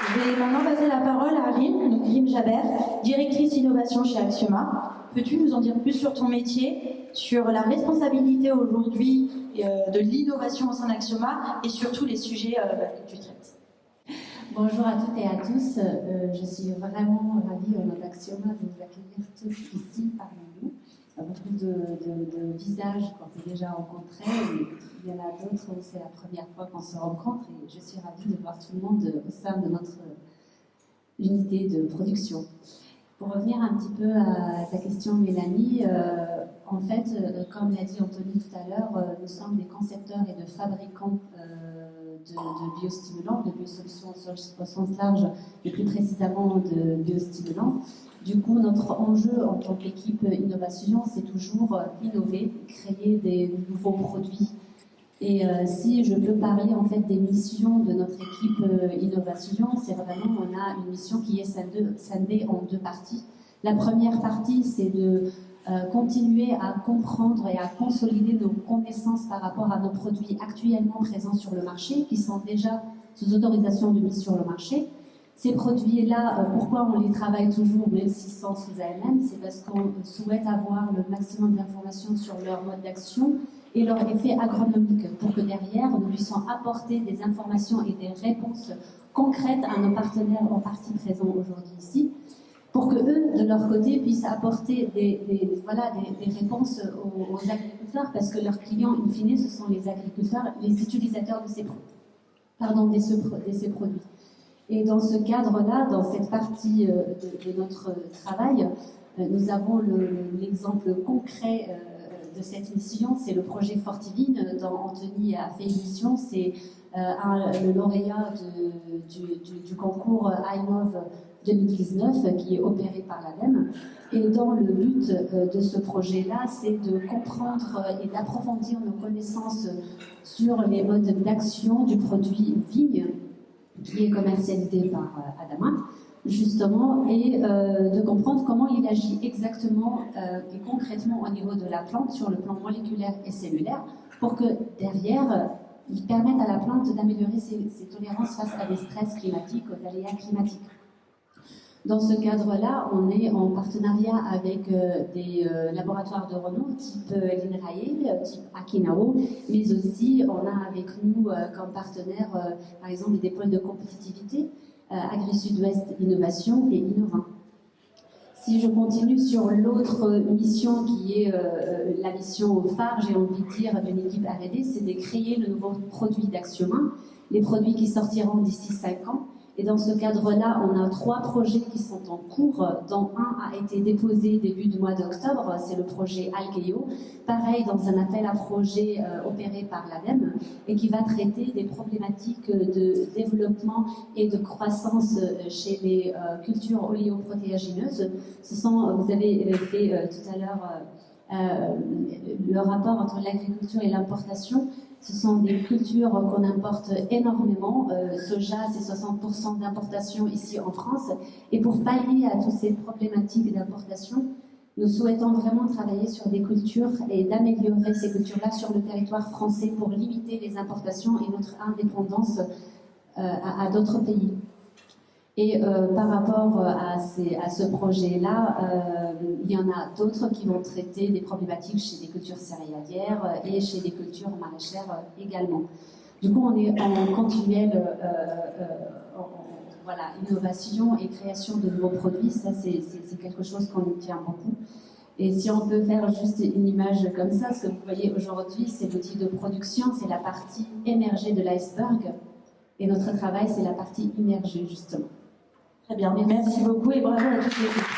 Je vais maintenant passer la parole à Rim, donc Rim Jaber, directrice innovation chez Axioma. Peux-tu nous en dire plus sur ton métier, sur la responsabilité aujourd'hui de l'innovation au sein d'Axioma et surtout les sujets que tu traites? Bonjour à toutes et à tous. Je suis vraiment ravie au nom d'Axioma de vous accueillir tous ici parmi nous. Beaucoup de visages qu'on s'est déjà rencontrés. Il y en a d'autres où c'est la première fois qu'on se rencontre et je suis ravie de voir tout le monde au sein de notre unité de production. Pour revenir un petit peu à ta question, Mélanie, en fait, comme l'a dit Anthony tout à l'heure, nous sommes des concepteurs et de fabricants de biostimulants, de biosolutions au sens large, et plus précisément de biostimulants. Du coup, notre enjeu en tant qu'équipe innovation, c'est toujours innover, créer des nouveaux produits. Et si je peux parler en fait des missions de notre équipe innovation, c'est vraiment, on a une mission qui est scindée en deux parties. La première partie, c'est de continuer à comprendre et à consolider nos connaissances par rapport à nos produits actuellement présents sur le marché, qui sont déjà sous autorisation de mise sur le marché. Ces produits-là, pourquoi on les travaille toujours, même s'ils sont sous AMM, c'est parce qu'on souhaite avoir le maximum d'informations sur leur mode d'action et leur effet agronomique, pour que derrière, nous puissions apporter des informations et des réponses concrètes à nos partenaires en partie présents aujourd'hui ici, pour que eux, de leur côté, puissent apporter des réponses aux agriculteurs, parce que leurs clients, in fine, ce sont les agriculteurs, les utilisateurs de ces produits. Et dans ce cadre-là, dans cette partie de notre travail, nous avons l'exemple concret de cette mission, c'est le projet Fortivine, dont Anthony a fait une mission. C'est le lauréat du concours INNOV 2019 qui est opéré par l'ADEME. Et dans le but de ce projet-là, c'est de comprendre et d'approfondir nos connaissances sur les modes d'action du produit vigne, qui est commercialisé par Adama, justement, et de comprendre comment il agit exactement et concrètement au niveau de la plante sur le plan moléculaire et cellulaire, pour que derrière, il permette à la plante d'améliorer ses tolérances face à des stress climatiques, aux aléas climatiques. Dans ce cadre-là, on est en partenariat avec des laboratoires de renom type l'INRAE, type Akinao, mais aussi on a avec nous comme partenaire, par exemple, des pôles de compétitivité, Agri-Sud-Ouest Innovation et Innova. Si je continue sur l'autre mission qui est la mission phare, j'ai envie de dire, d'une équipe R&D, c'est de créer le nouveau produit d'Axioma, les produits qui sortiront d'ici 5 ans. Et dans ce cadre-là, on a 3 projets qui sont en cours, dont un a été déposé début du mois d'octobre, c'est le projet Algeo, pareil dans un appel à projet opéré par l'ADEME, et qui va traiter des problématiques de développement et de croissance chez les cultures oléoprotéagineuses. Vous avez fait tout à l'heure le rapport entre l'agriculture et l'importation. Ce sont des cultures qu'on importe énormément. Soja, c'est 60% d'importation ici en France. Et pour pallier à toutes ces problématiques d'importation, nous souhaitons vraiment travailler sur des cultures et d'améliorer ces cultures-là sur le territoire français pour limiter les importations et notre indépendance à d'autres pays. Et par rapport à ce projet-là, il y en a d'autres qui vont traiter des problématiques chez des cultures céréalières et chez des cultures maraîchères également. Du coup, on est en continuelle innovation et création de nouveaux produits. Ça, c'est quelque chose qu'on nous tient beaucoup. Et si on peut faire juste une image comme ça, ce que vous voyez aujourd'hui, c'est l'outil de production, c'est la partie émergée de l'iceberg. Et notre travail, c'est la partie immergée, justement. Très bien, merci beaucoup et bravo à toutes les équipes.